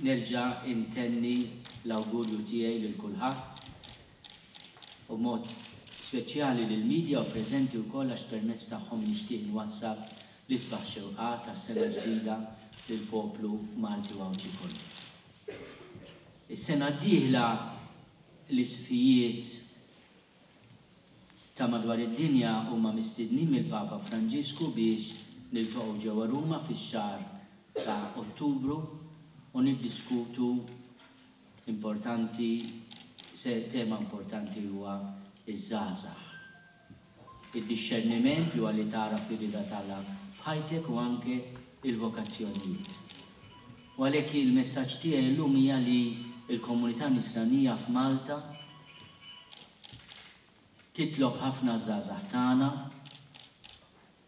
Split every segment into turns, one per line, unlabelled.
nerġa' intenni l-awgurju tiegħi lil kulħadd u mod speċjali lill-medja u preżenti wkoll għax permezz tagħhom nixtieq nwassal l-isbaħ xewqat tas-sena ġdida lill-poplu Malti u Awġi kollu. Is-sena d-dieħla l-isfijiet ta' madwar id-dinja huma mistednin mill-Papa Franġisku biex niltaqgħu ġewwa Ruma fix-xahar ta' Ottubru u niddiskutu tema importanti huwa iż-żgħażagħ. Id-dixxerniment li huwa li tara firida tagħha f'ħajtek u anke il-vokazzjonijiet. U għalhekk il-messaġġ tiegħi llum hija li l-komunità Nisranija f'Malta titlob ħafna żgħażagħ tagħna.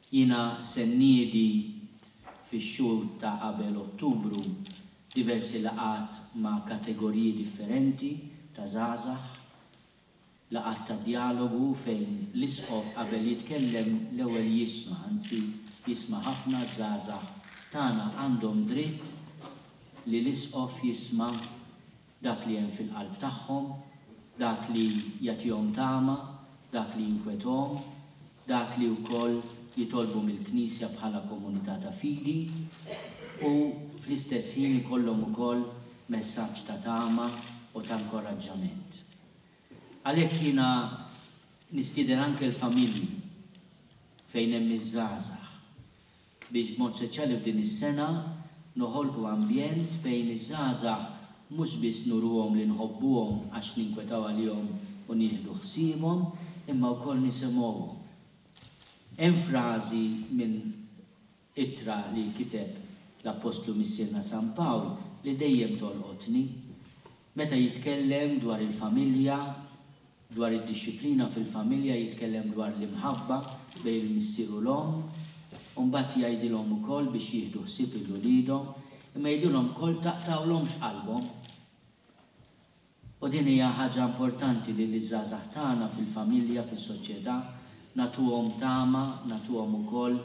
Jiena se nniedi fix-xhur ta' qabel Ottubru diversi laqgħat ma' kategoriji differenti ta' żgħażagħ, laqgħat ta' dialogu fejn l-isqof qabel jitkellem l-ewwel jisma', anzi jisma' ħafna żgħażagħ tagħna għandhom dritt li l-isqof jisma' dak li hemm fil-qalb tagħhom, dak li jagħtihom tama, dak li jinkwethom, dak li wkoll jitolbu mill-Knisja bħala komunità ta' fidi u fl-istess ħin ikollhom ukoll messaġġ ta' tama u ta' inkoraġġament. Għalhekk jiena nistieden anke l-familji fejn hemm iż-żgħażagħ biex b'mod speċjali f'din is-sena noħolqu ambjent fejn iż-żgħażagħ mhux biss nuruhom li nħobbuhom għax ninkwetaw għalihom u nieħdu ħsiebhom, imma wkoll nisimgħuhom. Hemm frażi minn ittra li kiteb l-Apostlu Missierna San Pawl li dejjem tolqotni meta jitkellem dwar il-familja, dwar id-dixxiplina fil-familja, jitkellem dwar l-imħabba bejn il-missieru l-om, u mbagħad jgħidilhom ukoll biex jieħdu ħsieb il-wliedhom, imma jgħidulhom ukoll taqtawlhomx qalbhom. U din hija ħaġa importanti li l-żgħażagħ tagħna fil-familja, fis-soċjetà, nagħtuhom tama, nagħtuhom ukoll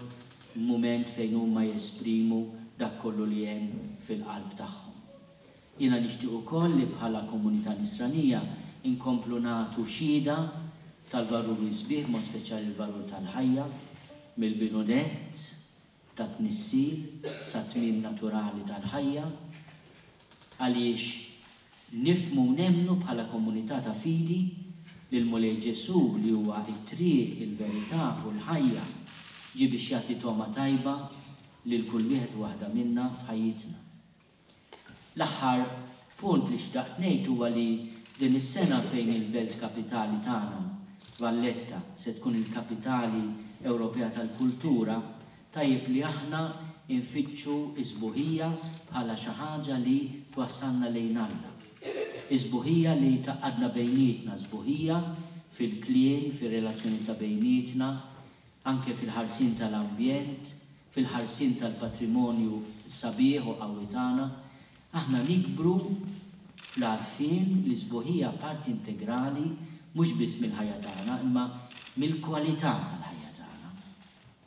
mument fejn huma jesprimu dak kollu li hemm fil-qalb tagħhom. Jiena nixtieq ukoll li bħala komunità Nisranija inkomplu nagħtu xhieda tal-valuri sbieħ, mod speċjali l-valur tal-ħajja, mill-binunett ta' tnissir sa tmiem naturali tal-ħajja, għaliex nifhmu nemmnu bħala komunità ta' fidi li l-Mulej Ġesu li huwa t-triq, il-verità u l-ħajja ġie biex jagħti toma tajba lil kull wieħed waħda minna f'ħajjitna. L-aħħar punt li xtaqt ngħid huwa li din is-sena fejn il-belt kapitali tagħna Valletta se tkun il-kapitali Ewropea tal-kultura, tajjeb li aħna infittxu isbuħija bħala xi ħaġa li twassalna lejn Alla. Isbuħija li taqadna bejnietna, isbuħija fil-kliem, fir-relazzjoni ta' bejnietna, anke fil-ħarsin tal-ambjent, fil-ħarsin tal-patrimonju sabiħ u qawwi tagħna. Aħna nikbru fl-għarfien li sbuħija parti integrali mhux biss mill-ħajja tagħna, imma mill-kwalità tal-ħajja tagħna.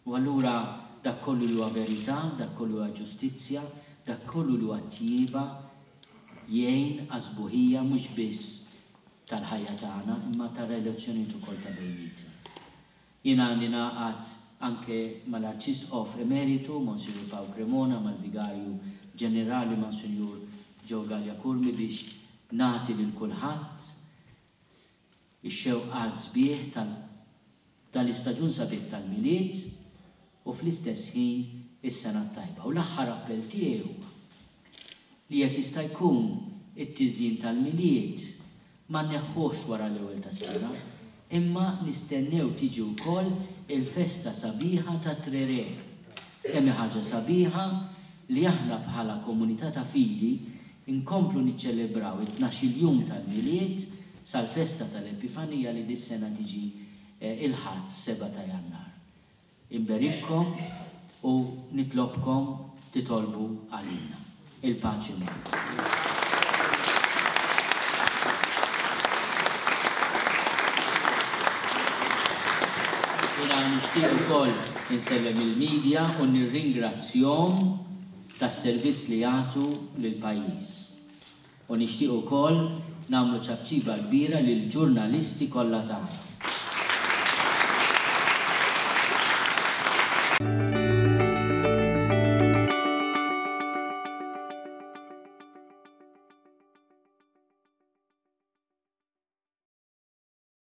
U allura dak kollu li huwa verità, dak kollu huwa ġustizzja, dak kollu li huwa tjieba jgħin għasbuħija mhux biss tal-ħajja tagħna, imma tar-relazzjonijiet ukoll ta' bejnietna. Jiena ninaqat anke mal-Arċisqof Emeritu, Monsinjur Paw Cremona, mal-Vigarju Ġenerali Monsinjur Ġew Gallia Kurmi biex nagħti lil kulħadd ix-xewqat sbieħ tal-istaġun sabiħ tal-miliet u fl-istess ħin is-sena tajba. U l-aħħar appell tiegħi huwa li jekk jista' jkun it-tiżjien tal-miliet ma nneħħux wara l-ewwel tas-sena, imma nistennew tiġi wkoll il-festa sabiħa ta' Trere. Hemm ħaġa sabiħa li aħna bħala komunità ta' fidi inkomplu niċċelebraw it-12 tal-miliet sal-festa tal-Epifanija li dis-sena tiġi il-ħadd 7 ta' Jannar. Inberikkom u nitlobkom titolbu għalina. Il-paċi magħkom. Jiena nixtieq ukoll insellem il-medja u nirringrazzjahom tas-servizz li jagħtu lill-pajjiż. U nixtieq ukoll nagħmlu ċabċiba kbira lill ġurnalisti kollha tagħna.